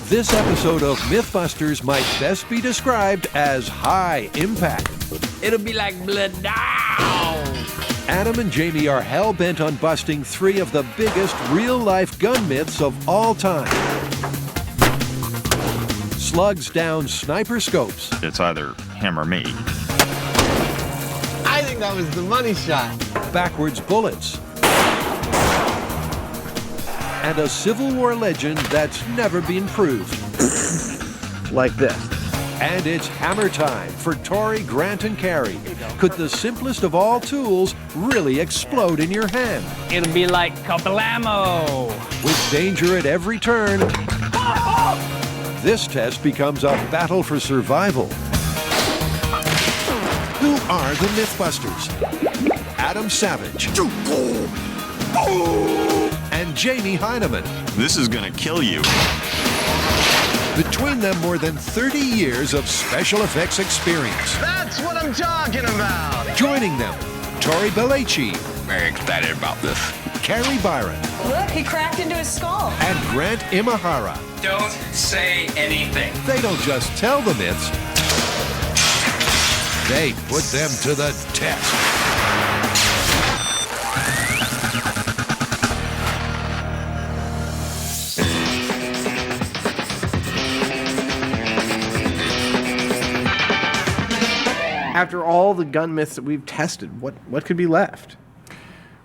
This episode of MythBusters might best be described as high impact. It'll be like blood down. Adam and Jamie are hell-bent on busting 3 of the biggest real-life gun myths of all time. Slugs down sniper scopes. It's either him or me. I think that was the money shot. Backwards bullets. And a Civil War legend that's never been proved. Like this. And it's hammer time for Tori, Grant, and Carrie. Could the simplest of all tools really explode in your hand? It'll be like kablamo. With danger at every turn, this test becomes a battle for survival. Who are the MythBusters? Adam Savage. And Jamie Heineman. This is gonna kill you. Between them, more than 30 years of special effects experience. That's what I'm talking about. Joining them, Tori Belleci, Very excited about this. Carrie Byron, Look, he cracked into his skull. and Grant Imahara. Don't say anything. They don't just tell the myths, they put them to the test. After all the gun myths that we've tested, what could be left?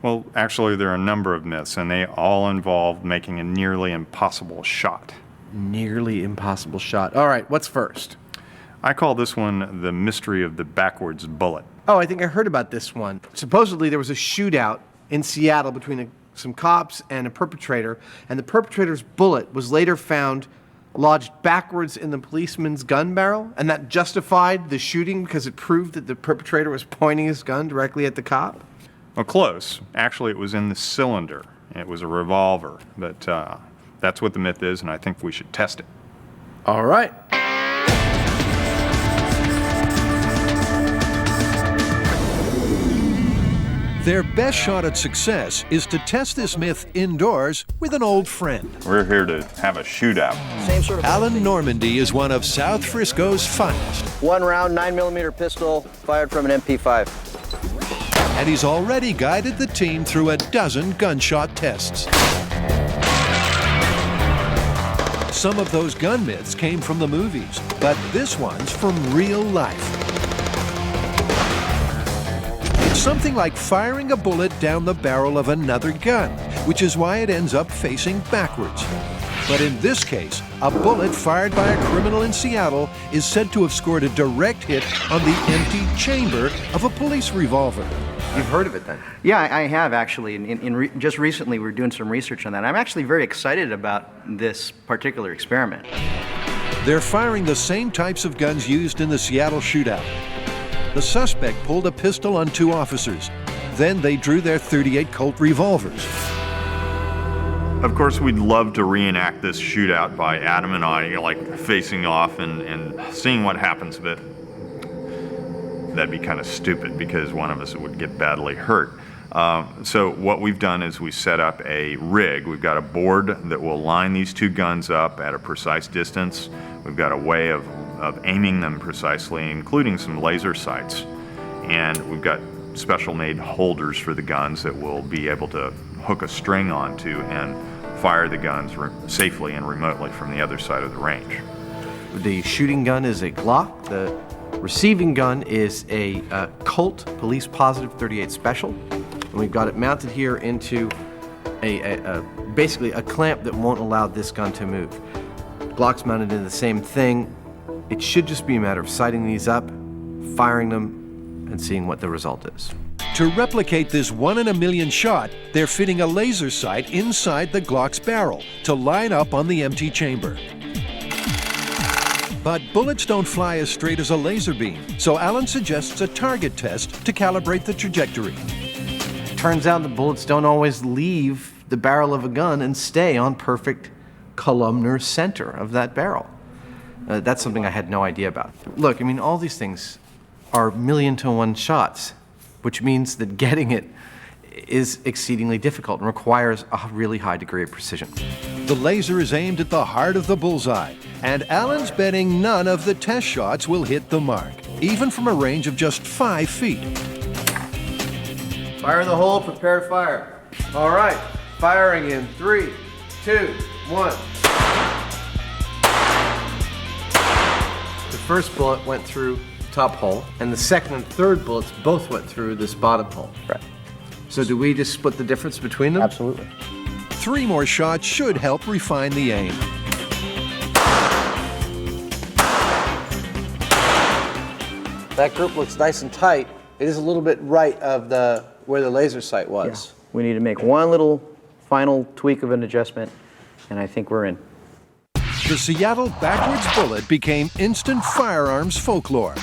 Well, actually, there are a number of myths, and they all involve making a nearly impossible shot. Nearly impossible shot. All right, what's first? I call this one the mystery of the backwards bullet. Oh, I think I heard about this one. Supposedly there was a shootout in Seattle between some cops and a perpetrator, and the perpetrator's bullet was later found lodged backwards in the policeman's gun barrel, and that justified the shooting because it proved that the perpetrator was pointing his gun directly at the cop? Well, close. Actually, it was in the cylinder. It was a revolver, but that's what the myth is, and I think we should test it. All right. Their best shot at success is to test this myth indoors with an old friend. We're here to have a shootout. Alan Normandy is one of South Frisco's finest, One round, 9mm pistol, fired from an MP5. and he's already guided the team through a dozen gunshot tests. Some of those gun myths came from the movies, but this one's from real life. It's something like firing a bullet down the barrel of another gun, which is why it ends up facing backwards. But in this case, a bullet fired by a criminal in Seattle is said to have scored a direct hit on the empty chamber of a police revolver. You've heard of it then? Yeah, I have actually. Just recently, we were doing some research on that. I'm actually very excited about this particular experiment. They're firing the same types of guns used in the Seattle shootout. The suspect pulled a pistol on 2 officers. Then they drew their .38 Colt revolvers. Of course, we'd love to reenact this shootout by Adam and I, like facing off and seeing what happens, but that'd be kind of stupid because one of us would get badly hurt. So what we've done is we set up a rig. We've got a board that will line these 2 guns up at a precise distance. We've got a way of aiming them precisely, including some laser sights. And we've got special made holders for the guns that we'll be able to hook a string onto and fire the guns safely and remotely from the other side of the range. The shooting gun is a Glock. The receiving gun is a Colt Police Positive .38 Special. And we've got it mounted here into basically a clamp that won't allow this gun to move. Glock's mounted in the same thing. It should just be a matter of sighting these up, firing them, and seeing what the result is. To replicate this 1 in a million shot, they're fitting a laser sight inside the Glock's barrel to line up on the empty chamber. But bullets don't fly as straight as a laser beam, so Alan suggests a target test to calibrate the trajectory. Turns out the bullets don't always leave the barrel of a gun and stay on perfect columnar center of that barrel. That's something I had no idea about. Look, I mean, all these things are 1,000,000-to-1 shots, which means that getting it is exceedingly difficult and requires a really high degree of precision. The The laser is aimed at the heart of the bullseye, and Alan's betting none of the test shots will hit the mark, even from a range of just 5 feet. Fire in the hole, prepare to fire. All right, firing in 3, 2, 1. The first bullet went through the top hole, and the second and third bullets both went through this bottom hole. Right. So do we just split the difference between them? Absolutely. 3 more shots should help refine the aim. That group looks nice and tight. It is a little bit right of where the laser sight was. Yeah. We need to make one little final tweak of an adjustment, and I think we're in. The Seattle backwards bullet became instant firearms folklore.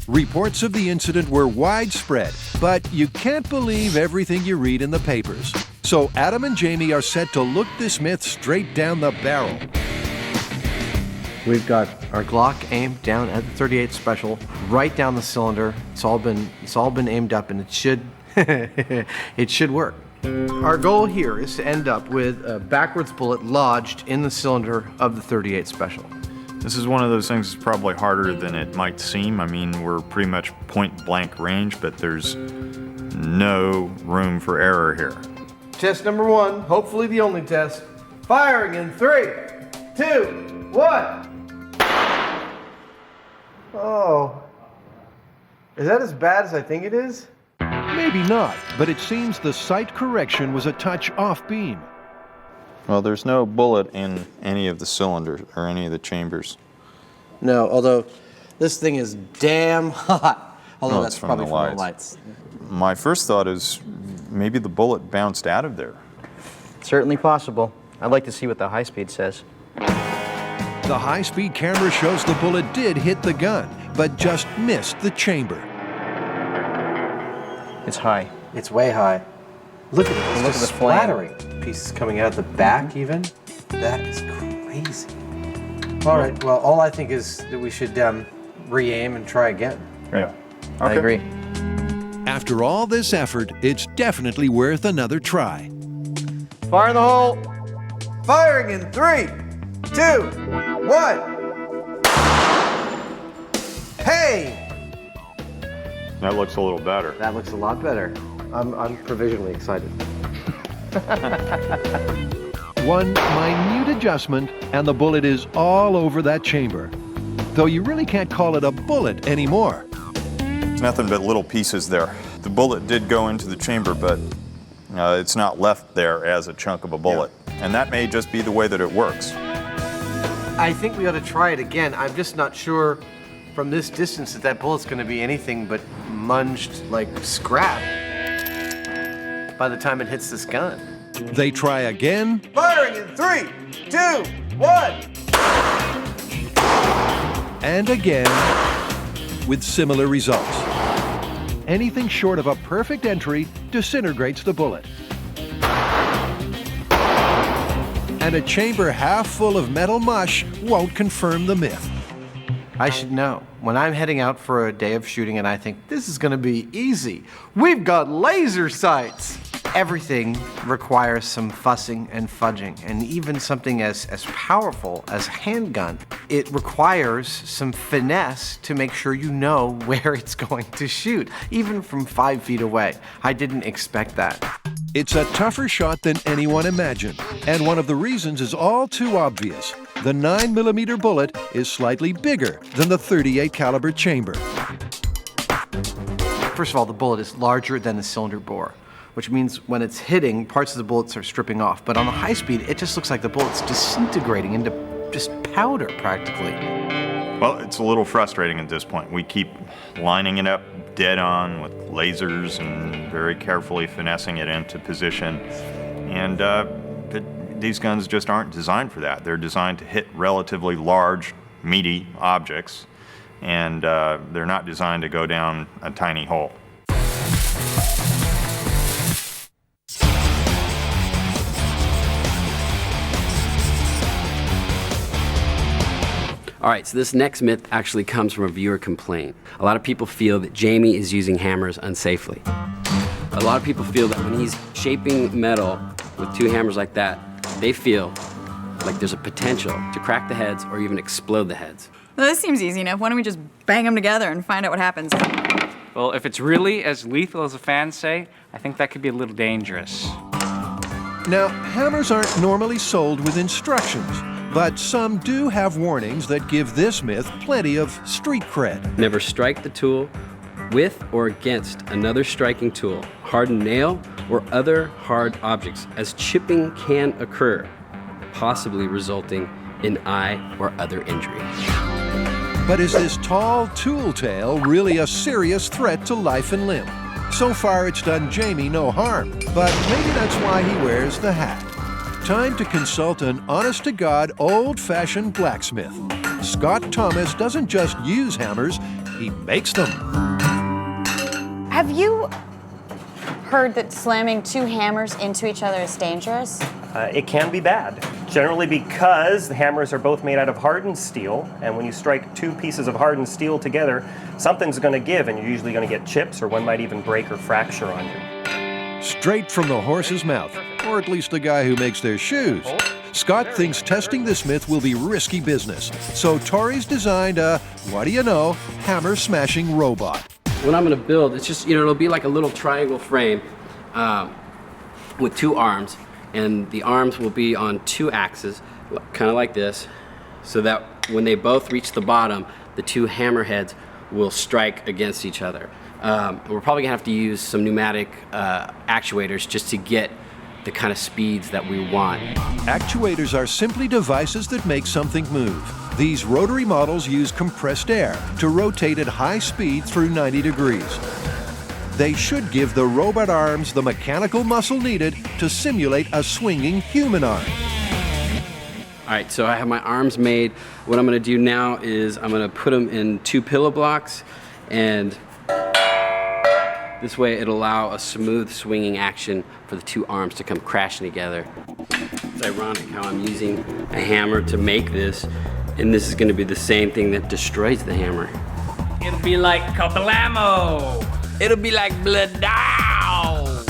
Reports of the incident were widespread, but you can't believe everything you read in the papers. So Adam and Jamie are set to look this myth straight down the barrel. We've got our Glock aimed down at the 38 Special, right down the cylinder. It's all been aimed up, and it should it should work. Our goal here is to end up with a backwards bullet lodged in the cylinder of the 38 Special. This is one of those things that's probably harder than it might seem. I mean, we're pretty much point blank range, but there's no room for error here. Test number 1, hopefully the only test. Firing in 3, 2, 1. Oh. Is that as bad as I think it is? Maybe not, but it seems the sight correction was a touch off beam. Well, there's no bullet in any of the cylinders or any of the chambers. No, although this thing is damn hot. Although No, that's it's from probably the from the lights. lights. My first thought is maybe the bullet bounced out of there. Certainly possible. I'd like to see what the high speed says. The high-speed camera shows the bullet did hit the gun, but just missed the chamber. It's high. It's way high. Look at it. Look It's at just the flame. splattering. Pieces coming out the back even. That is crazy. All right, well, all I think is that we should re-aim and try again. Yeah. I agree. After all this effort, it's definitely worth another try. Fire in the hole. Firing in 3, 2, 1. Hey! That looks a little better. That looks a lot better. I'm provisionally excited. One minute adjustment, and the bullet is all over that chamber. Though you really can't call it a bullet anymore. It's nothing but little pieces there. The bullet did go into the chamber, but it's not left there as a chunk of a bullet. Yeah. And that may just be the way that it works. I think we ought to try it again. I'm just not sure from this distance that bullet's going to be anything but munged like scrap by the time it hits this gun. They try again. Firing in 3, 2, 1. And again, with similar results. Anything short of a perfect entry disintegrates the bullet. And a chamber half full of metal mush won't confirm the myth. I should know. When I'm heading out for a day of shooting and I think this is going to be easy, we've got laser sights. Everything requires some fussing and fudging, and even something as powerful as a handgun, it requires some finesse to make sure you know where it's going to shoot, even from 5 feet away. I didn't expect that. It's a tougher shot than anyone imagined, and one of the reasons is all too obvious. The 9mm bullet is slightly bigger than the .38 caliber chamber. First of all, the bullet is larger than the cylinder bore, which means when it's hitting, parts of the bullets are stripping off. But on the high speed, it just looks like the bullet's disintegrating into just powder, practically. Well, it's a little frustrating at this point. We keep lining it up dead on with lasers and very carefully finessing it into position. And these guns just aren't designed for that. They're designed to hit relatively large, meaty objects, and they're not designed to go down a tiny hole. All right, so this next myth actually comes from a viewer complaint. A lot of people feel that Jamie is using hammers unsafely. A lot of people feel that when he's shaping metal with 2 hammers like that, they feel like there's a potential to crack the heads or even explode the heads. Well, this seems easy enough. Why don't we just bang them together and find out what happens? Well, if it's really as lethal as the fans say, I think that could be a little dangerous. Now, hammers aren't normally sold with instructions, but some do have warnings that give this myth plenty of street cred. Never strike the tool with or against another striking tool, hardened nail, or other hard objects, as chipping can occur, possibly resulting in eye or other injury. But is this tall tool tail really a serious threat to life and limb? So far, it's done Jamie no harm, but maybe that's why he wears the hat. Time to consult an honest-to-God, old-fashioned blacksmith. Scott Thomas doesn't just use hammers, he makes them. Have you heard that slamming two hammers into each other is dangerous? It can be bad, generally because the hammers are both made out of hardened steel, and when you strike two pieces of hardened steel together, something's going to give, and you're usually going to get chips, or one might even break or fracture on you. Straight from the horse's mouth, or at least the guy who makes their shoes. Scott thinks testing this myth will be risky business, so Tori's designed a, what do you know, hammer-smashing robot. What I'm gonna build, it's just, it'll be like a little triangle frame with two arms, and the arms will be on two axes, kind of like this, so that when they both reach the bottom, the two hammer heads will strike against each other. We're probably gonna have to use some pneumatic actuators just to get the kind of speeds that we want. Actuators are simply devices that make something move. These rotary models use compressed air to rotate at high speed through 90 degrees. They should give the robot arms the mechanical muscle needed to simulate a swinging human arm. All right, so I have my arms made. What I'm gonna do now is I'm gonna put them in two pillow blocks, and this way it'll allow a smooth swinging action for the two arms to come crashing together. It's ironic how I'm using a hammer to make this, and this is gonna be the same thing that destroys the hammer. It'll be like kablamo. It'll be like blood down.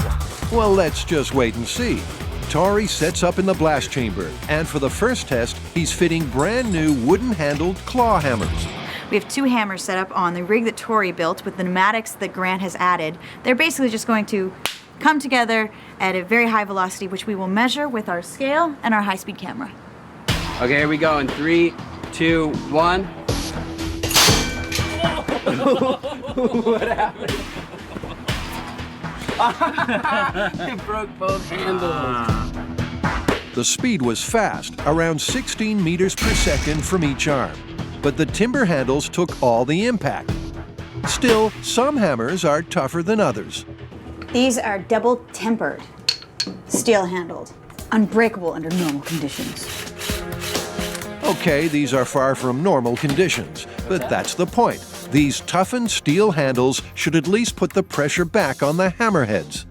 Well, let's just wait and see. Tori sets up in the blast chamber, and for the first test, he's fitting brand new wooden-handled claw hammers. We have two hammers set up on the rig that Tori built with the pneumatics that Grant has added. They're basically just going to come together at a very high velocity, which we will measure with our scale and our high-speed camera. Okay, here we go in 3, 2, 1. What happened? It broke both handles. The speed was fast, around 16 meters per second from each arm. But the timber handles took all the impact. Still, some hammers are tougher than others. These are double-tempered, steel-handled, unbreakable under normal conditions. Okay, these are far from normal conditions, but that's the point. These toughened steel handles should at least put the pressure back on the hammerheads.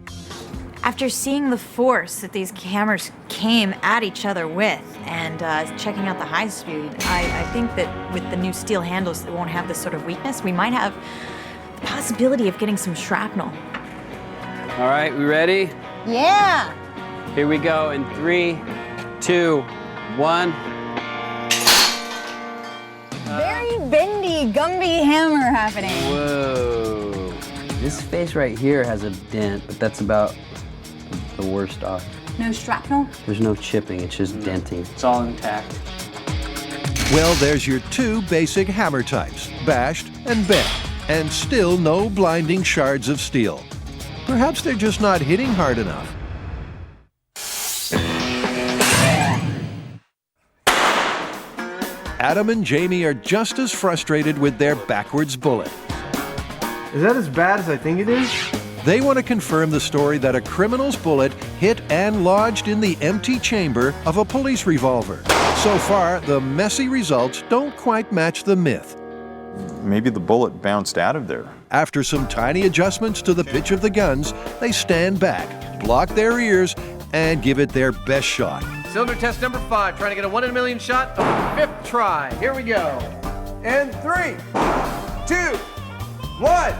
After seeing the force that these hammers came at each other with and checking out the high speed, I think that with the new steel handles that won't have this sort of weakness, we might have the possibility of getting some shrapnel. All right, we ready? Yeah! Here we go in 3, 2, 1. Very bendy, Gumby hammer happening. Whoa. This face right here has a dent, but that's about the worst off. No shrapnel? There's no chipping, it's just denting. It's all intact. Well, there's your two basic hammer types, bashed and bent, and still no blinding shards of steel. Perhaps they're just not hitting hard enough. Adam and Jamie are just as frustrated with their backwards bullet. Is that as bad as I think it is? They want to confirm the story that a criminal's bullet hit and lodged in the empty chamber of a police revolver. So far, the messy results don't quite match the myth. Maybe the bullet bounced out of there. After some tiny adjustments to the pitch of the guns, they stand back, block their ears, and give it their best shot. Cylinder test number 5, trying to get a 1 in a million shot on the 5th try. Here we go. And 3, 2, 1.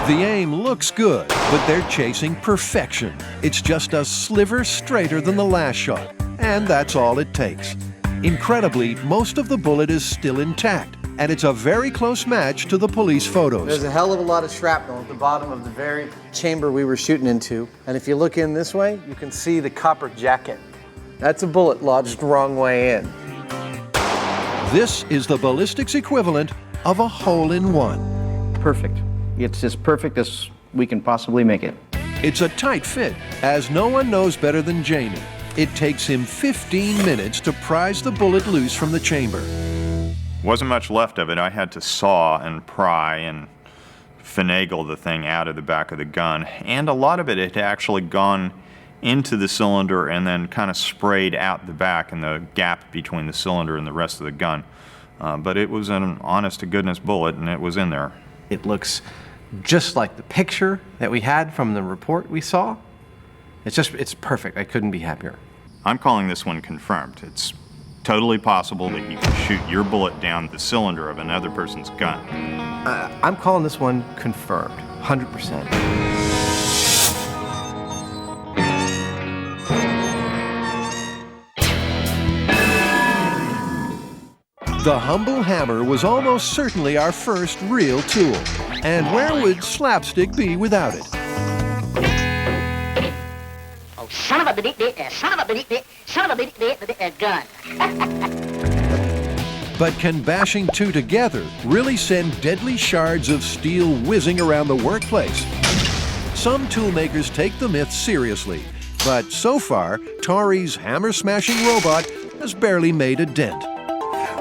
The aim looks good, but they're chasing perfection. It's just a sliver straighter than the last shot, and that's all it takes. Incredibly, most of the bullet is still intact, and it's a very close match to the police photos. There's a hell of a lot of shrapnel at the bottom of the very chamber we were shooting into. And if you look in this way, you can see the copper jacket. That's a bullet lodged the wrong way in. This is the ballistics equivalent of a hole-in-one. Perfect. It's as perfect as we can possibly make it. It's a tight fit, as no one knows better than Jamie. It takes him 15 minutes to prise the bullet loose from the chamber. Wasn't much left of it. I had to saw and pry and finagle the thing out of the back of the gun. And a lot of it had actually gone into the cylinder and then kind of sprayed out the back in the gap between the cylinder and the rest of the gun. But it was an honest-to-goodness bullet, and it was in there. It looks just like the picture that we had from the report we saw. It's perfect. I couldn't be happier. I'm calling this one confirmed. It's totally possible that you can shoot your bullet down the cylinder of another person's gun. I'm calling this one confirmed, 100%. The humble hammer was almost certainly our first real tool. And where would slapstick be without it? Oh, son of a gun. But can bashing two together really send deadly shards of steel whizzing around the workplace? Some toolmakers take the myth seriously, but so far, Tori's hammer-smashing robot has barely made a dent.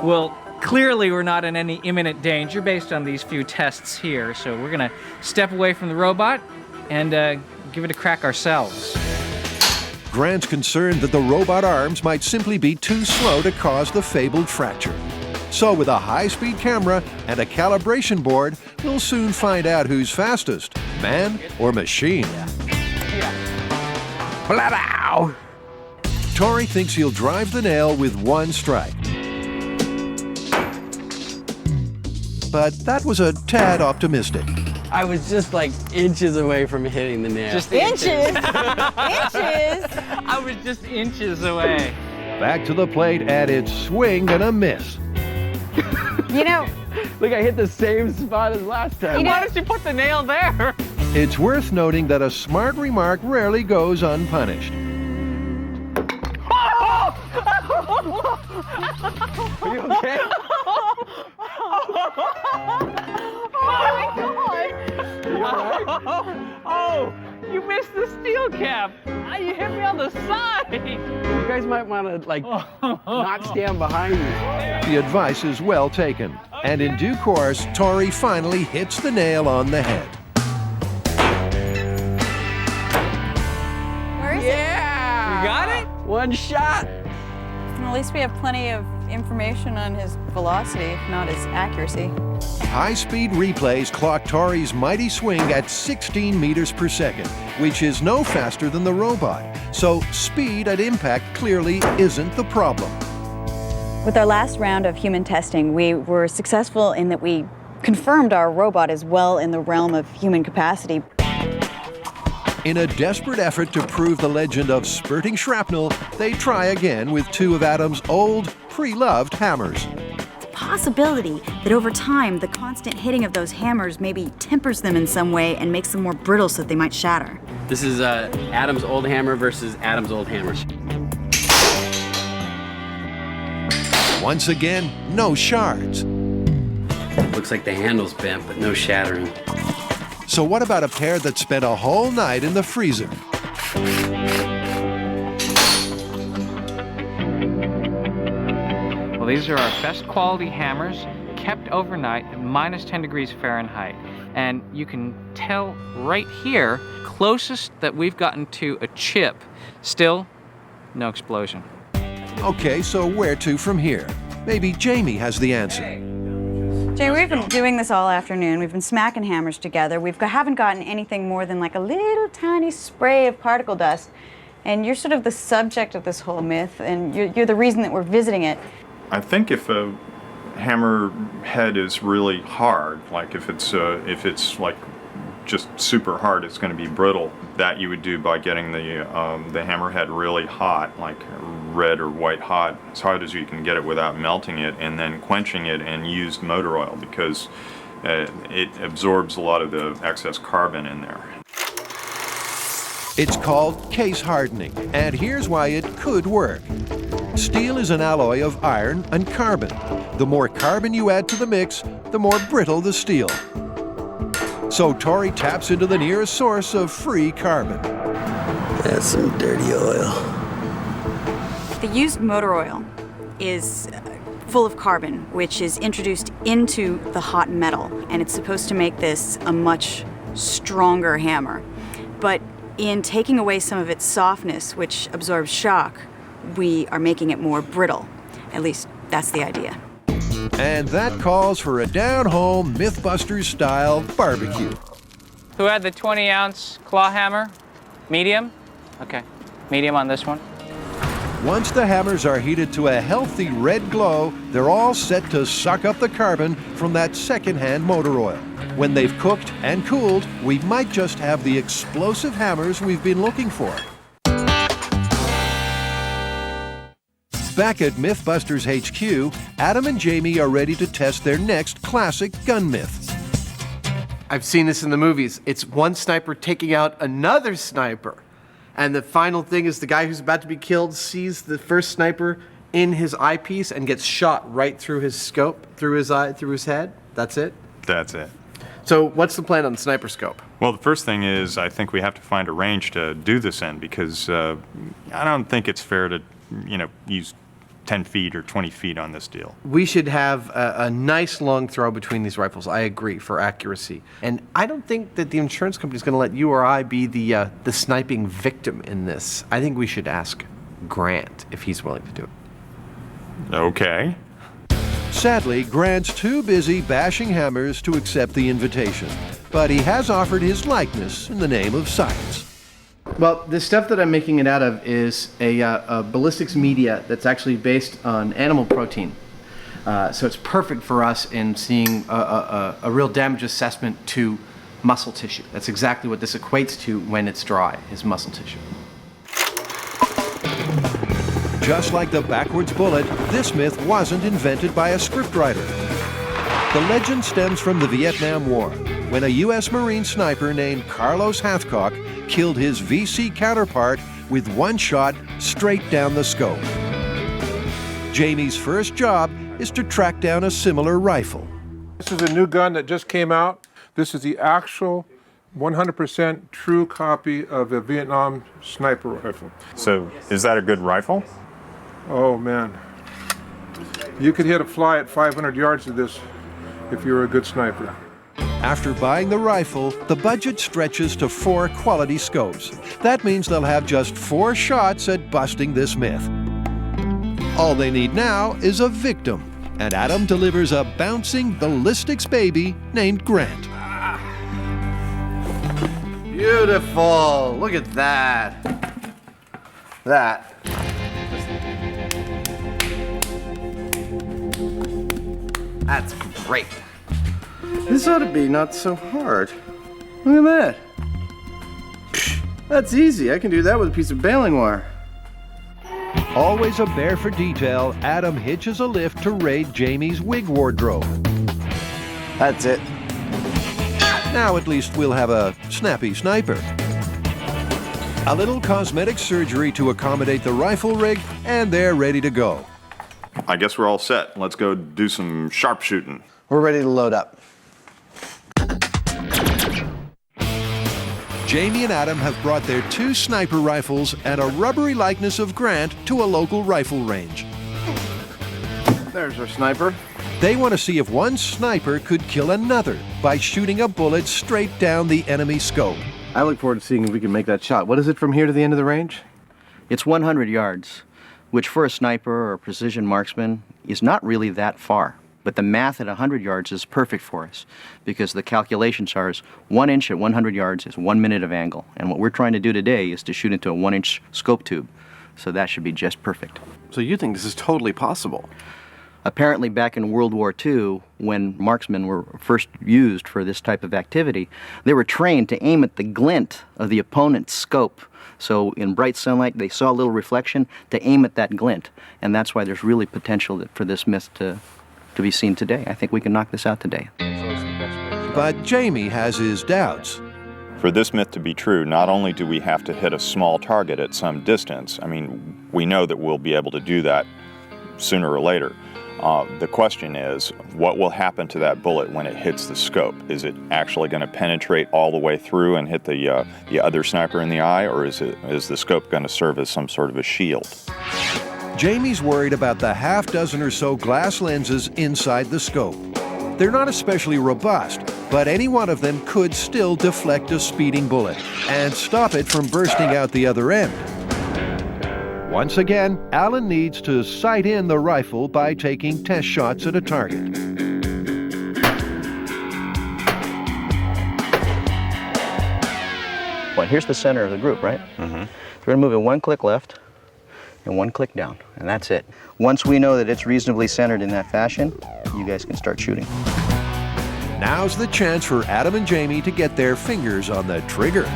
Well, clearly we're not in any imminent danger based on these few tests here, so we're gonna step away from the robot and give it a crack ourselves. Grant's concerned that the robot arms might simply be too slow to cause the fabled fracture. So with a high-speed camera and a calibration board, we'll soon find out who's fastest, man or machine. Blow! Tori thinks he'll drive the nail with one strike. But that was a tad optimistic. I was just like inches away from hitting the nail. Just Inches? Inches? I was just inches away. Back to the plate, and it's swing and a miss. You know, Look, I hit the same spot as last time. Why don't you put the nail there? It's worth noting that a smart remark rarely goes unpunished. Are you okay? Oh, you missed the steel cap. You hit me on the side. You guys might want to, like, not stand behind me. The advice is well taken, and in due course, Tori finally hits the nail on the head. where is You got it? One shot. it? Well, at least we have plenty of information on his velocity, if not his accuracy. High-speed replays clock Tori's mighty swing at 16 meters per second, which is no faster than the robot. So speed at impact clearly isn't the problem. With our last round of human testing, we were successful in that we confirmed our robot is well in the realm of human capacity. In a desperate effort to prove the legend of spurting shrapnel, they try again with two of Adam's old, pre-loved hammers. Possibility that over time, the constant hitting of those hammers maybe tempers them in some way and makes them more brittle so that they might shatter. This is Adam's old hammer versus Adam's old hammers. Once again, no shards. Looks like the handle's bent, but no shattering. So what about a pair that spent a whole night in the freezer? Well, these are our best quality hammers, kept overnight at minus 10 degrees Fahrenheit. And you can tell right here, closest that we've gotten to a chip, still no explosion. Okay, so where to from here? Maybe Jamie has the answer. Jay, we've been doing this all afternoon. We've been smacking hammers together. We haven't gotten anything more than like a little tiny spray of particle dust. And you're sort of the subject of this whole myth, and you're the reason that we're visiting it. I think if a hammer head is really hard, like if it's like just super hard, it's going to be brittle. That you would do by getting the hammer head really hot, like red or white hot, as hot as you can get it without melting it, and then quenching it and used motor oil because it absorbs a lot of the excess carbon in there. It's called case hardening, and here's why it could work. Steel is an alloy of iron and carbon. The more carbon you add to the mix, the more brittle the steel. So Tori taps into the nearest source of free carbon. That's some dirty oil. The used motor oil is full of carbon, which is introduced into the hot metal, and it's supposed to make this a much stronger hammer. But in taking away some of its softness, which absorbs shock, we are making it more brittle. At least that's the idea. And that calls for a down-home MythBusters style barbecue. Who had the 20-ounce claw hammer? Medium? Okay, medium on this one. Once the hammers are heated to a healthy red glow, they're all set to suck up the carbon from that second-hand motor oil. When they've cooked and cooled, we might just have the explosive hammers we've been looking for. Back at MythBusters HQ, Adam and Jamie are ready to test their next classic gun myth. I've seen this in the movies. It's one sniper taking out another sniper. And the final thing is the guy who's about to be killed sees the first sniper in his eyepiece and gets shot right through his scope, through his eye, through his head. That's it? That's it. So what's the plan on the sniper scope? Well, the first thing is I think we have to find a range to do this in because I don't think it's fair to, use 10 feet or 20 feet on this deal. We should have a nice long throw between these rifles. I agree, for accuracy. And I don't think that the insurance company is going to let you or I be the sniping victim in this. I think we should ask Grant if he's willing to do it. Okay. Sadly, Grant's too busy bashing hammers to accept the invitation, but he has offered his likeness in the name of science. Well, the stuff that I'm making it out of is a ballistics media that's actually based on animal protein. So it's perfect for us in seeing a real damage assessment to muscle tissue. That's exactly what this equates to when it's dry, is muscle tissue. Just like the backwards bullet, this myth wasn't invented by a scriptwriter. The legend stems from the Vietnam War, when a U.S. Marine sniper named Carlos Hathcock killed his VC counterpart with one shot straight down the scope. Jamie's first job is to track down a similar rifle. This is a new gun that just came out. This is the actual 100% true copy of a Vietnam sniper rifle. So, is that a good rifle? Oh man, you could hit a fly at 500 yards of this if you were a good sniper. After buying the rifle, the budget stretches to 4 quality scopes. That means they'll have just 4 shots at busting this myth. All they need now is a victim, and Adam delivers a bouncing ballistics baby named Grant. Beautiful! Look at that. That's great. This ought to be not so hard. Look at that. That's easy. I can do that with a piece of baling wire. Always a bear for detail, Adam hitches a lift to raid Jamie's wig wardrobe. That's it. Now at least we'll have a snappy sniper. A little cosmetic surgery to accommodate the rifle rig, and they're ready to go. I guess we're all set. Let's go do some sharpshooting. We're ready to load up. Jamie and Adam have brought their 2 sniper rifles and a rubbery likeness of Grant to a local rifle range. There's our sniper. They want to see if one sniper could kill another by shooting a bullet straight down the enemy scope. I look forward to seeing if we can make that shot. What is it from here to the end of the range? It's 100 yards, which for a sniper or a precision marksman is not really that far. But the math at 100 yards is perfect for us because the calculations are 1 inch at 100 yards is 1 minute of angle. And what we're trying to do today is to shoot into a 1-inch scope tube. So that should be just perfect. So you think this is totally possible? Apparently back in World War II, when marksmen were first used for this type of activity, they were trained to aim at the glint of the opponent's scope. So in bright sunlight, they saw a little reflection to aim at that glint. And that's why there's really potential for this myth to be seen today. I think we can knock this out today. But Jamie has his doubts. For this myth to be true, not only do we have to hit a small target at some distance, I mean, we know that we'll be able to do that sooner or later. The question is, what will happen to that bullet when it hits the scope? Is it actually going to penetrate all the way through and hit the other sniper in the eye, or is the scope going to serve as some sort of a shield? Jamie's worried about the half dozen or so glass lenses inside the scope. They're not especially robust, but any one of them could still deflect a speeding bullet and stop it from bursting out the other end. Once again, Alan needs to sight in the rifle by taking test shots at a target. Well, here's the center of the group, right? Mm-hmm. We're going to move it one click left and one click down, and that's it. Once we know that it's reasonably centered in that fashion, you guys can start shooting. Now's the chance for Adam and Jamie to get their fingers on the trigger.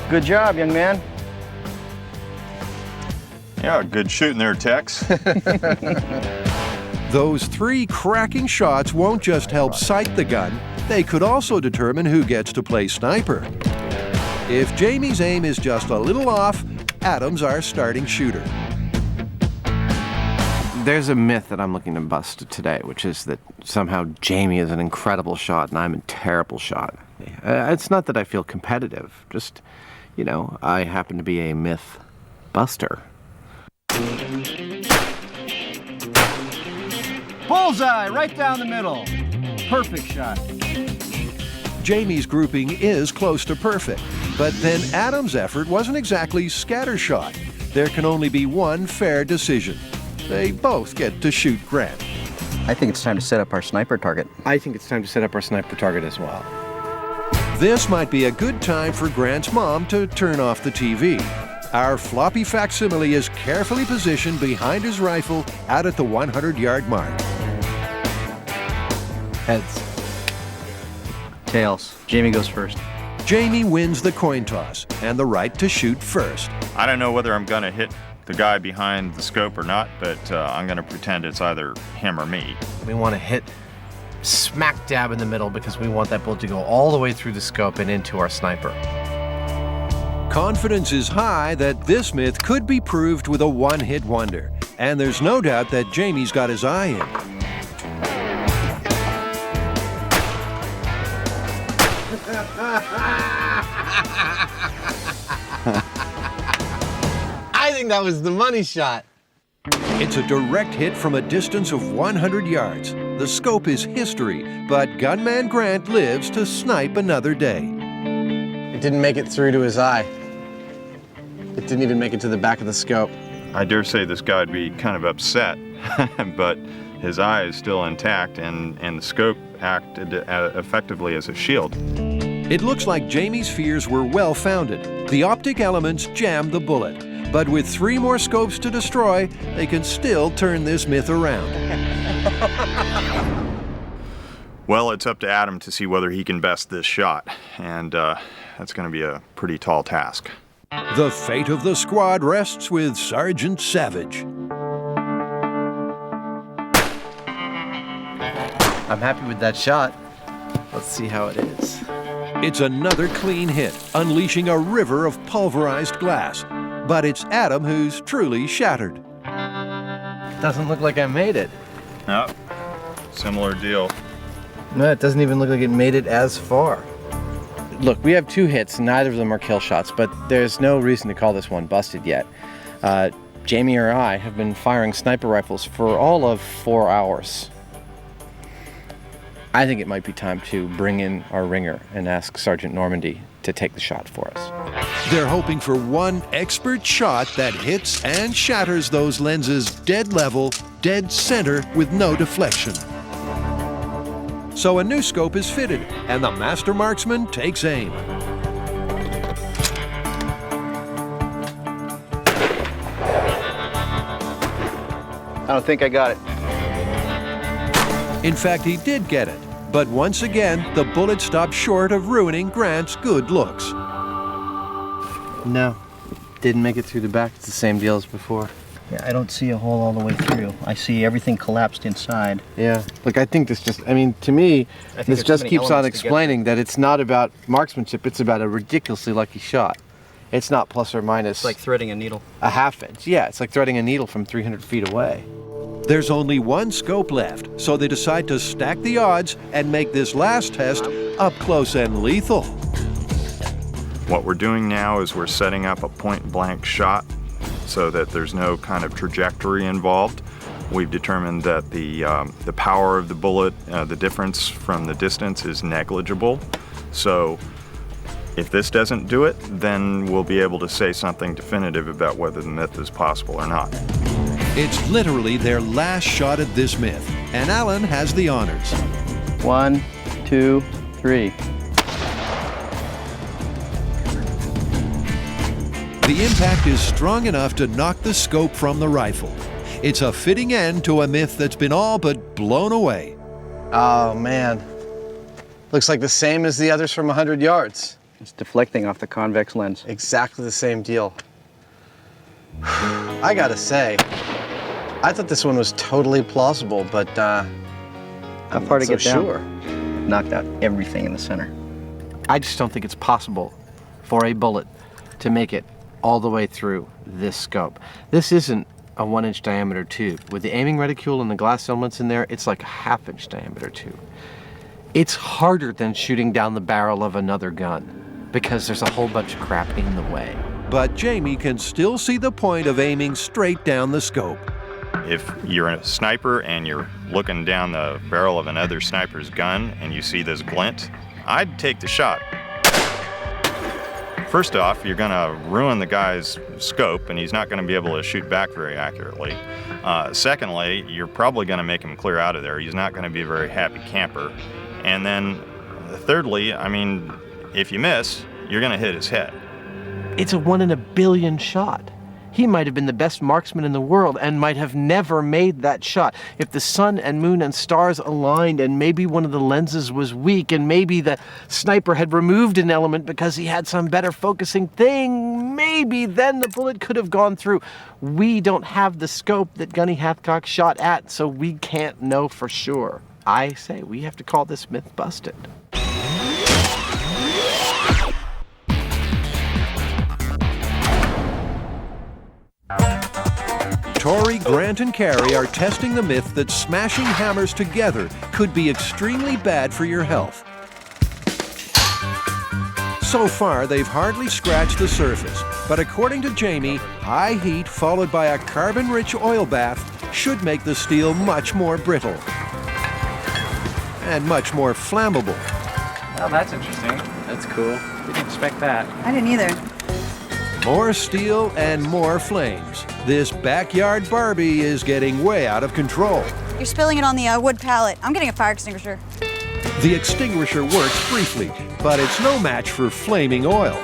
Good job, young man. Yeah, good shooting there, Tex. Those 3 cracking shots won't just help sight the gun, they could also determine who gets to play sniper. If Jamie's aim is just a little off, Adam's our starting shooter. There's a myth that I'm looking to bust today, which is that somehow Jamie is an incredible shot and I'm a terrible shot. It's not that I feel competitive, just, you know, I happen to be a myth buster. Bullseye, right down the middle. Perfect shot. Jamie's grouping is close to perfect, but then Adam's effort wasn't exactly scattershot. There can only be one fair decision. They both get to shoot Grant. I think it's time to set up our sniper target. I think it's time to set up our sniper target as well. This might be a good time for Grant's mom to turn off the TV. Our floppy facsimile is carefully positioned behind his rifle out at the 100-yard mark. Heads. Tails. Jamie goes first. Jamie wins the coin toss and the right to shoot first. I don't know whether I'm going to hit the guy behind the scope or not, but I'm going to pretend it's either him or me. We want to hit smack dab in the middle because we want that bullet to go all the way through the scope and into our sniper. Confidence is high that this myth could be proved with a one-hit wonder, and there's no doubt that Jamie's got his eye in. I think that was the money shot. It's a direct hit from a distance of 100 yards. The scope is history, but gunman Grant lives to snipe another day. It didn't make it through to his eye. It didn't even make it to the back of the scope. I dare say this guy would be kind of upset, but his eye is still intact, and the scope acted effectively as a shield. It looks like Jamie's fears were well-founded. The optic elements jammed the bullet. But with 3 more scopes to destroy, they can still turn this myth around. Well, it's up to Adam to see whether he can best this shot, and that's going to be a pretty tall task. The fate of the squad rests with Sergeant Savage. I'm happy with that shot. Let's see how it is. It's another clean hit, unleashing a river of pulverized glass. But it's Adam who's truly shattered. Doesn't look like I made it. No, similar deal. No, it doesn't even look like it made it as far. Look, we have 2 hits, neither of them are kill shots, but there's no reason to call this one busted yet. Jamie or I have been firing sniper rifles for all of 4 hours. I think it might be time to bring in our ringer and ask Sergeant Normandy to take the shot for us. They're hoping for one expert shot that hits and shatters those lenses dead level, dead center with no deflection. So a new scope is fitted, and the master marksman takes aim. I don't think I got it. In fact, he did get it. But once again, the bullet stopped short of ruining Grant's good looks. No, didn't make it through the back. It's the same deal as before. Yeah, I don't see a hole all the way through. I see everything collapsed inside. Yeah, look, I think this just, I mean, to me, this just keeps on explaining that it's not about marksmanship, it's about a ridiculously lucky shot. It's not plus or minus. It's like threading a needle. A half inch. Yeah, it's like threading a needle from 300 feet away. There's only one scope left, so they decide to stack the odds and make this last test up close and lethal. What we're doing now is we're setting up a point-blank shot so that there's no kind of trajectory involved. We've determined that the power of the bullet, the difference from the distance is negligible. So if this doesn't do it, then we'll be able to say something definitive about whether the myth is possible or not. It's literally their last shot at this myth, and Alan has the honors. 1, 2, 3. The impact is strong enough to knock the scope from the rifle. It's a fitting end to a myth that's been all but blown away. Oh, man. Looks like the same as the others from 100 yards. It's deflecting off the convex lens. Exactly the same deal. I gotta say, I thought this one was totally plausible, but How far to get down? Sure. Knocked out everything in the center. I just don't think it's possible for a bullet to make it all the way through this scope. This isn't a 1-inch diameter tube. With the aiming reticule and the glass elements in there, it's like a 1/2-inch diameter tube. It's harder than shooting down the barrel of another gun because there's a whole bunch of crap in the way. But Jamie can still see the point of aiming straight down the scope. If you're a sniper and you're looking down the barrel of another sniper's gun and you see this glint, I'd take the shot. First off, you're gonna ruin the guy's scope and he's not gonna be able to shoot back very accurately. Secondly, you're probably gonna make him clear out of there. He's not gonna be a very happy camper. And then thirdly, I mean, if you miss, you're gonna hit his head. It's a 1 in a billion shot. He might have been the best marksman in the world and might have never made that shot. If the sun and moon and stars aligned and maybe one of the lenses was weak and maybe the sniper had removed an element because he had some better focusing thing, maybe then the bullet could have gone through. We don't have the scope that Gunny Hathcock shot at, so we can't know for sure. I say we have to call this myth busted. Tori, Grant, and Carrie are testing the myth that smashing hammers together could be extremely bad for your health. So far, they've hardly scratched the surface, but according to Jamie, high heat followed by a carbon-rich oil bath should make the steel much more brittle and much more flammable. Oh, that's interesting. That's cool. Didn't expect that. I didn't either. More steel and more flames. This backyard Barbie is getting way out of control. You're spilling it on the wood pallet. I'm getting a fire extinguisher. The extinguisher works briefly, but it's no match for flaming oil.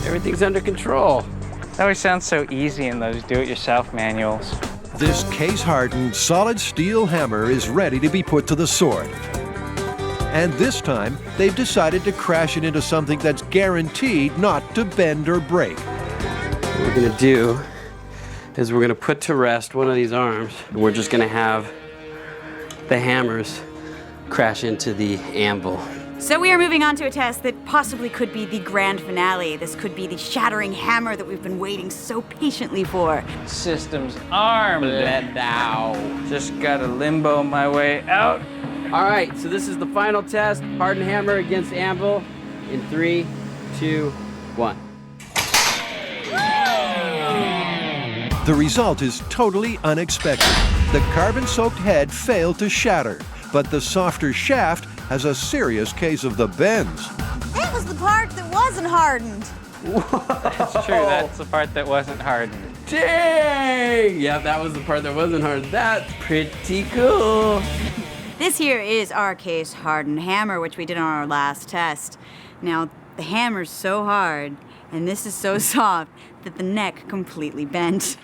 Everything's under control. That always sounds so easy in those do-it-yourself manuals. This case-hardened, solid steel hammer is ready to be put to the sword. And this time, they've decided to crash it into something that's guaranteed not to bend or break. What we're gonna do is we're gonna put to rest one of these arms, and we're just gonna have the hammers crash into the anvil. So we are moving on to a test that possibly could be the grand finale. This could be the shattering hammer that we've been waiting so patiently for. Systems armed. Let thou. Just gotta limbo my way out. All right, so this is the final test. Hardened hammer against anvil in 3, 2, 1. The result is totally unexpected. The carbon-soaked head failed to shatter, but the softer shaft has a serious case of the bends. That was the part that wasn't hardened. That's true, that's the part that wasn't hardened. Dang! Yeah, that was the part that wasn't hardened. That's pretty cool. This here is our case hardened hammer, which we did on our last test. Now, The hammer's so hard, and this is so soft, that the neck completely bent.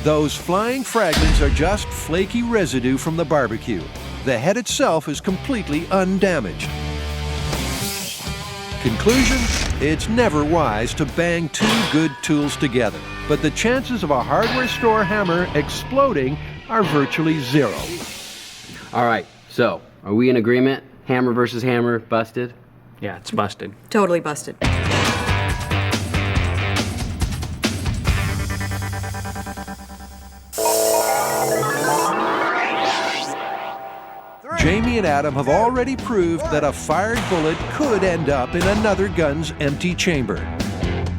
Those flying fragments are just flaky residue from the barbecue. The head itself is completely undamaged. Conclusion, it's never wise to bang two good tools together, but the chances of a hardware store hammer exploding are virtually zero. All right, so are we in agreement? Hammer versus hammer, busted? Yeah, it's busted. Totally busted. Jamie and Adam have already proved that a fired bullet could end up in another gun's empty chamber.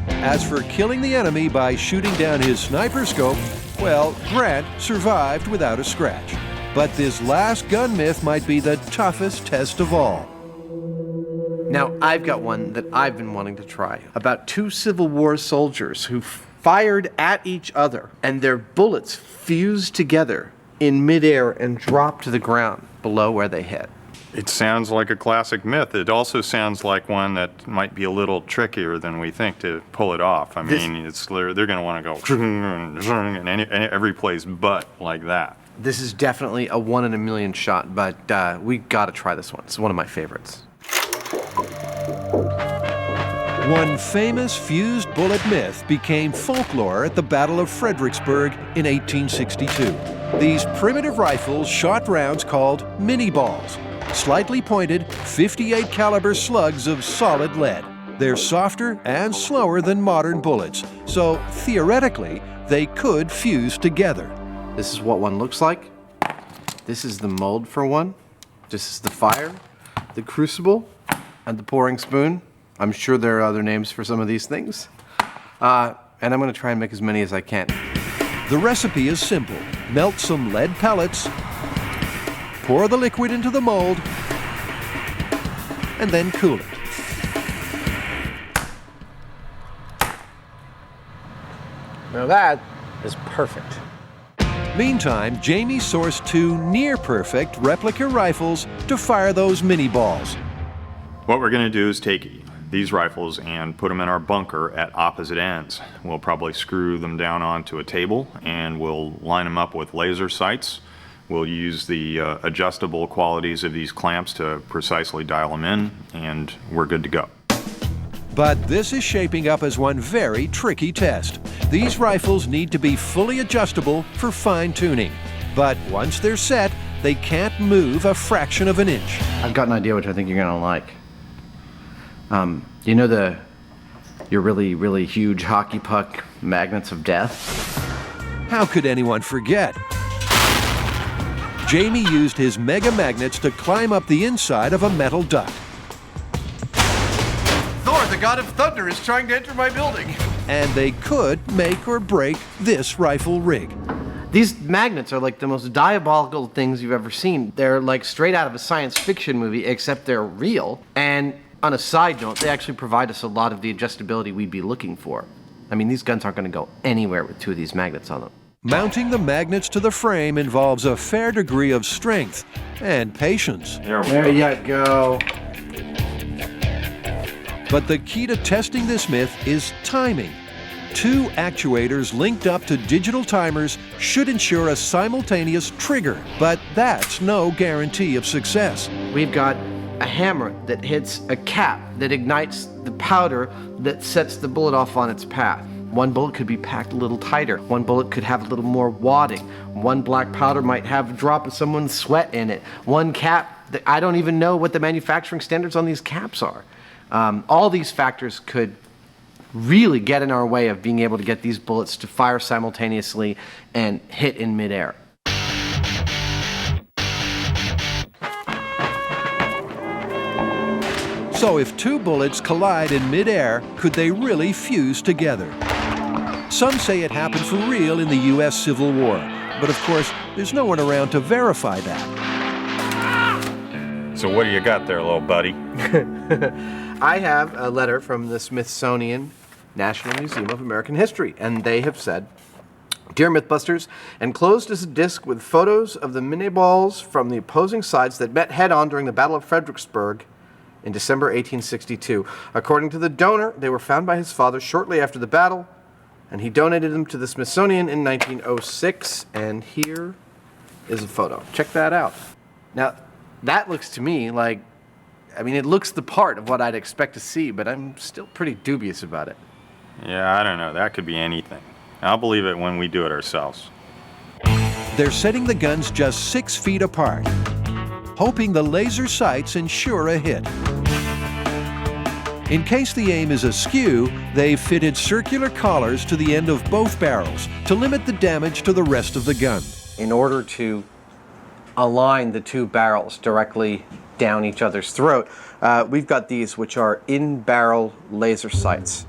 As for killing the enemy by shooting down his sniper scope, well, Grant survived without a scratch. But this last gun myth might be the toughest test of all. Now, I've got one that I've been wanting to try. About two Civil War soldiers who fired at each other, and their bullets fused together in midair and dropped to the ground below where they hit. It sounds like a classic myth. It also sounds like one that might be a little trickier than we think to pull it off. I mean, they're going to want to go and every place but like that. This is definitely a 1 in a million shot, but we got to try this one. It's one of my favorites. One famous fused bullet myth became folklore at the Battle of Fredericksburg in 1862. These primitive rifles shot rounds called mini balls, slightly pointed 58 caliber slugs of solid lead. They're softer and slower than modern bullets, so theoretically they could fuse together. This is what one looks like. This is the mold for one. This is the fire, the crucible, and the pouring spoon. I'm sure there are other names for some of these things. And I'm going to try and make as many as I can. The recipe is simple. Melt some lead pellets, pour the liquid into the mold, and then cool it. Now that is perfect. Meantime, Jamie sourced two near-perfect replica rifles to fire those mini balls. What we're going to do is take these rifles and put them in our bunker at opposite ends. We'll probably screw them down onto a table and we'll line them up with laser sights. We'll use the adjustable qualities of these clamps to precisely dial them in, and we're good to go. But this is shaping up as one very tricky test. These rifles need to be fully adjustable for fine tuning. But once they're set, they can't move a fraction of an inch. I've got an idea which I think you're gonna like. You know your really, really huge hockey puck magnets of death? How could anyone forget? Jamie used his mega magnets to climb up the inside of a metal duct. Thor, the god of thunder, is trying to enter my building. And they could make or break this rifle rig. These magnets are like the most diabolical things you've ever seen. They're like straight out of a science fiction movie, except they're real. And on a side note, they actually provide us a lot of the adjustability we'd be looking for. I mean, these guns aren't going to go anywhere with two of these magnets on them. Mounting the magnets to the frame involves a fair degree of strength and patience. There you go. But the key to testing this myth is timing. Two actuators linked up to digital timers should ensure a simultaneous trigger, but that's no guarantee of success. We've got a hammer that hits a cap that ignites the powder that sets the bullet off on its path. One bullet could be packed a little tighter. One bullet could have a little more wadding. One black powder might have a drop of someone's sweat in it. One cap, I don't even know what the manufacturing standards on these caps are. All these factors could really get in our way of being able to get these bullets to fire simultaneously and hit in midair. So if two bullets collide in midair, could they really fuse together? Some say it happened for real in the US Civil War, but of course, there's no one around to verify that. So what do you got there, little buddy? I have a letter from the Smithsonian National Museum of American History, and they have said, "Dear Mythbusters, enclosed is a disc with photos of the mini balls from the opposing sides that met head-on during the Battle of Fredericksburg in December 1862. According to the donor, they were found by his father shortly after the battle, and he donated them to the Smithsonian in 1906, and here is a photo. Check that out. Now, that looks to me like, I mean, it looks the part of what I'd expect to see, but I'm still pretty dubious about it. Yeah, I don't know. That could be anything. I'll believe it when we do it ourselves. They're setting the guns just 6 feet apart, hoping the laser sights ensure a hit. In case the aim is askew, they've fitted circular collars to the end of both barrels to limit the damage to the rest of the gun. In order to align the two barrels directly down each other's throat, we've got these, which are in-barrel laser sights.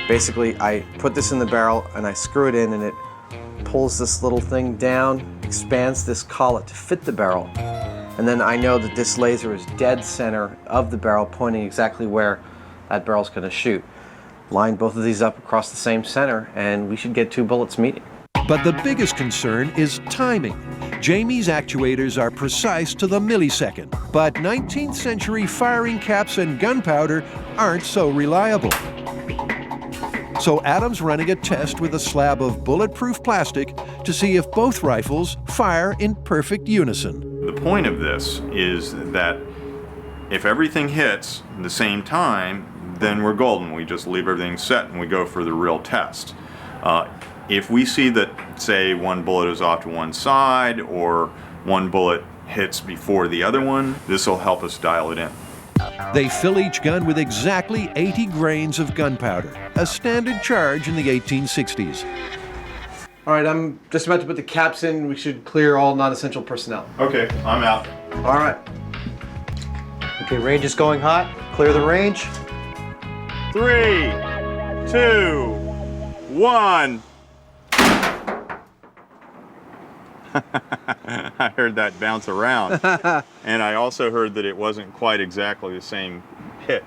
Basically, I put this in the barrel and I screw it in, and it pulls this little thing down, expands this collet to fit the barrel, and then I know that this laser is dead center of the barrel, pointing exactly where that barrel's going to shoot. Line both of these up across the same center, and we should get 2 bullets meeting. But the biggest concern is timing. Jamie's actuators are precise to the millisecond, but 19th century firing caps and gunpowder aren't so reliable. So Adam's running a test with a slab of bulletproof plastic to see if both rifles fire in perfect unison. The point of this is that if everything hits at the same time, then we're golden. We just leave everything set and we go for the real test. If we see that, say, one bullet is off to one side or one bullet hits before the other one, this will help us dial it in. They fill each gun with exactly 80 grains of gunpowder, a standard charge in the 1860s. All right, I'm just about to put the caps in. We should clear all non-essential personnel. Okay, I'm out. All right. Okay, range is going hot. Clear the range. 3, 2, 1. I heard that bounce around. And I also heard that it wasn't quite exactly the same hit.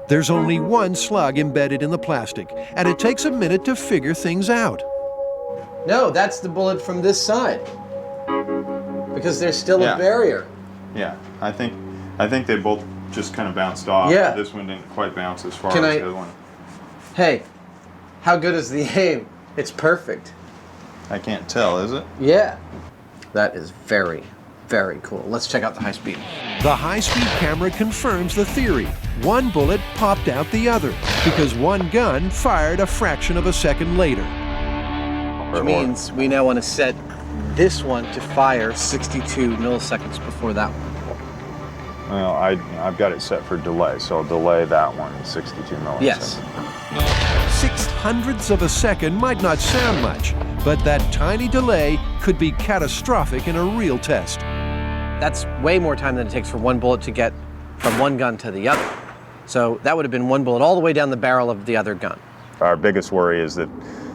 There's only one slug embedded in the plastic, and it takes a minute to figure things out. No, that's the bullet from this side, because there's still a barrier. Yeah, I think they both just kind of bounced off. Yeah. This one didn't quite bounce as far as the other one. Hey, how good is the aim? It's perfect. I can't tell, is it? Yeah. That is very, very cool. Let's check out the high speed. The high-speed camera confirms the theory. One bullet popped out the other, because one gun fired a fraction of a second later. Which means we now want to set this one to fire 62 milliseconds before that one. Well, I've got it set for delay, so I'll delay that one 62 milliseconds. Yes. 0.06 of a second might not sound much, but that tiny delay could be catastrophic in a real test. That's way more time than it takes for one bullet to get from one gun to the other. So that would have been one bullet all the way down the barrel of the other gun. Our biggest worry is that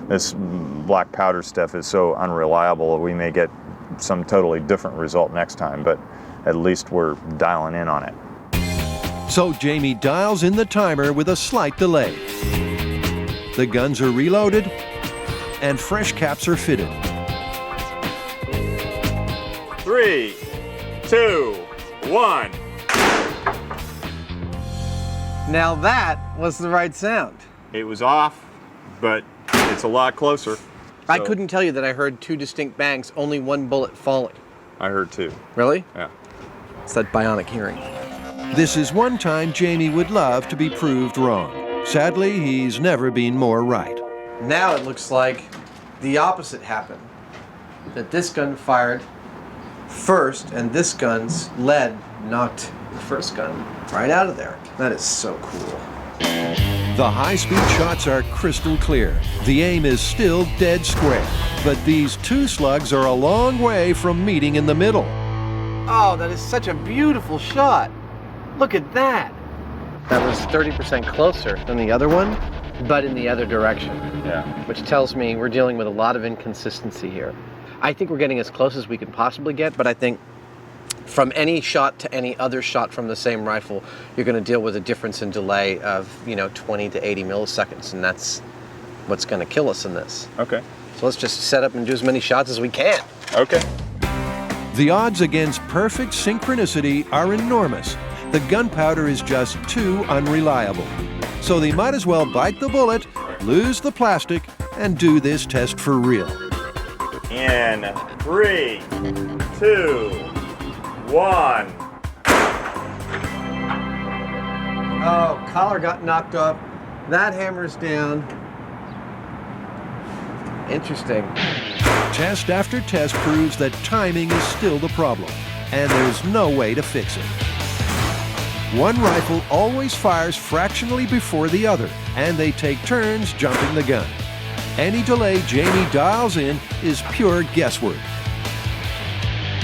this black powder stuff is so unreliable that we may get some totally different result next time, but at least we're dialing in on it. So Jamie dials in the timer with a slight delay. The guns are reloaded, and fresh caps are fitted. 3, 2, 1. Now that was the right sound. It was off, but it's a lot closer. I couldn't tell you that I heard 2 distinct bangs, only one bullet falling. I heard 2. Really? Yeah. It's that bionic hearing. This is one time Jamie would love to be proved wrong. Sadly, he's never been more right. Now it looks like the opposite happened. That this gun fired first, and this gun's lead knocked the first gun right out of there. That is so cool. The high-speed shots are crystal clear. The aim is still dead square. But these 2 slugs are a long way from meeting in the middle. Oh, that is such a beautiful shot. Look at that. That was 30% closer than the other one, but in the other direction. Yeah. Which tells me we're dealing with a lot of inconsistency here. I think we're getting as close as we can possibly get, but I think from any shot to any other shot from the same rifle, you're going to deal with a difference in delay of, 20 to 80 milliseconds, and that's what's going to kill us in this. Okay. So let's just set up and do as many shots as we can. Okay. The odds against perfect synchronicity are enormous. the gunpowder is just too unreliable. So they might as well bite the bullet, lose the plastic, and do this test for real. In 3, 2, 1. Oh, collar got knocked off. That hammer's down. Interesting. Test after test proves that timing is still the problem, and there's no way to fix it. One rifle always fires fractionally before the other, and they take turns jumping the gun. Any delay Jamie dials in is pure guesswork.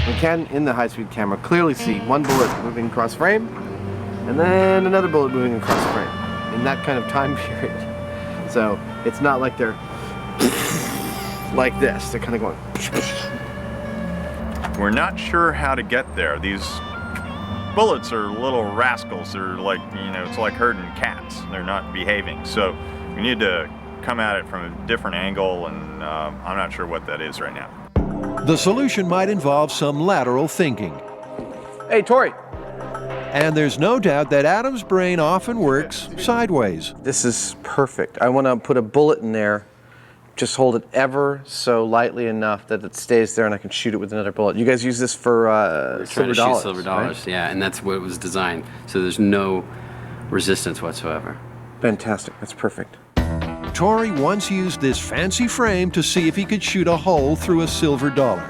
We can, in the high-speed camera, clearly see one bullet moving across frame, and then another bullet moving across frame in that kind of time period. So it's not like they're like this. They're kind of going. We're not sure how to get there. These bullets are little rascals. They're like, it's like herding cats. They're not behaving. So we need to come at it from a different angle, and I'm not sure what that is right now. The solution might involve some lateral thinking. Hey, Tori. And there's no doubt that Adam's brain often works sideways. This is perfect. I want to put a bullet in there. Just hold it ever so lightly enough that it stays there and I can shoot it with another bullet. You guys use this for silver dollars, silver dollars, right? yeah, and that's what it was designed. So there's no resistance whatsoever. Fantastic. That's perfect. Tori once used this fancy frame to see if he could shoot a hole through a silver dollar.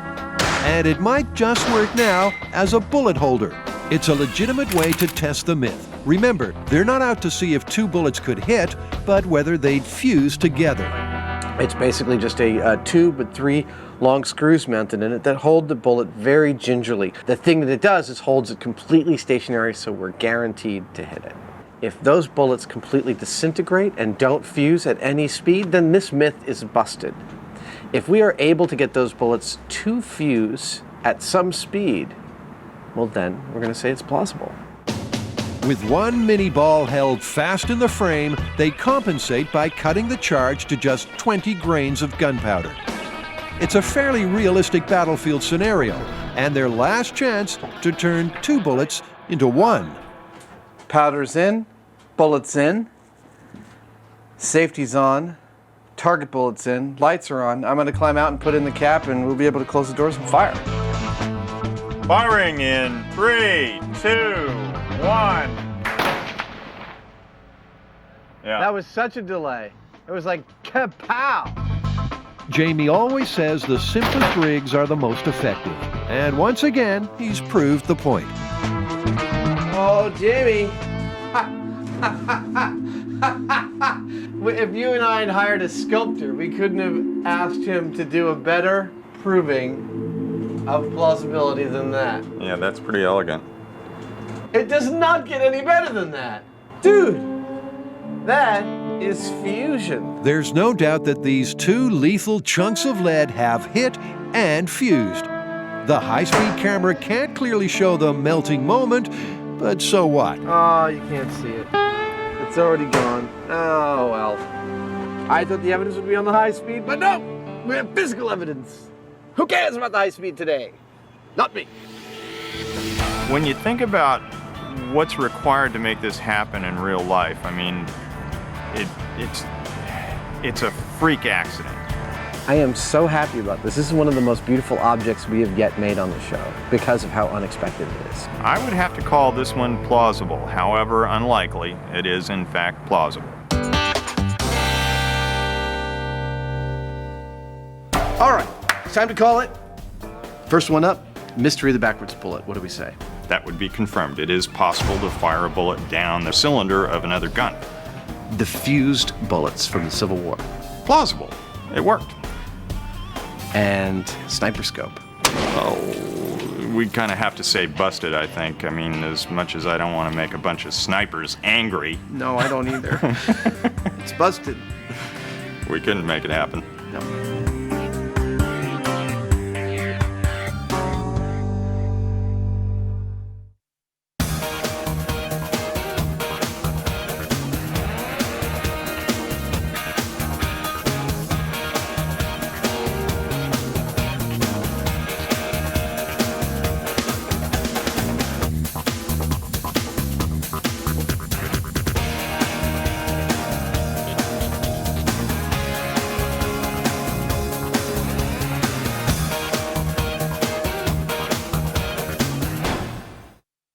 And it might just work now as a bullet holder. It's a legitimate way to test the myth. Remember, they're not out to see if two bullets could hit, but whether they'd fuse together. It's basically just a tube with 3 long screws mounted in it that hold the bullet very gingerly. The thing that it does is holds it completely stationary, so we're guaranteed to hit it. If those bullets completely disintegrate and don't fuse at any speed, then this myth is busted. If we are able to get those bullets to fuse at some speed, well then, we're going to say it's plausible. With one mini ball held fast in the frame, they compensate by cutting the charge to just 20 grains of gunpowder. It's a fairly realistic battlefield scenario, and their last chance to turn 2 bullets into 1. Powder's in, bullets in, safety's on, target bullets in, lights are on. I'm going to climb out and put in the cap, and we'll be able to close the doors and fire. Firing in 3, 2, 1. Yeah. That was such a delay. It was like kapow. Jamie always says the simplest rigs are the most effective. And once again, he's proved the point. Oh, Jamie. If you and I had hired a sculptor, we couldn't have asked him to do a better proving of plausibility than that. Yeah, that's pretty elegant. It does not get any better than that. Dude, that is fusion. There's no doubt that these 2 lethal chunks of lead have hit and fused. The high-speed camera can't clearly show the melting moment, but so what? Oh, you can't see it. It's already gone. Oh, well. I thought the evidence would be on the high speed, but no! We have physical evidence. Who cares about the high speed today? Not me. When you think about what's required to make this happen in real life, I mean, it's a freak accident. I am so happy about this. This is one of the most beautiful objects we have yet made on the show because of how unexpected it is. I would have to call this one plausible. However unlikely, it is in fact plausible. All right, it's time to call it. First one up, mystery of the backwards bullet. What do we say? That would be confirmed. It is possible to fire a bullet down the cylinder of another gun. The fused bullets from the Civil War. Plausible. It worked. And sniper scope. Oh, we kind of have to say busted, I think. I mean, as much as I don't want to make a bunch of snipers angry. No, I don't either. It's busted. We couldn't make it happen. No.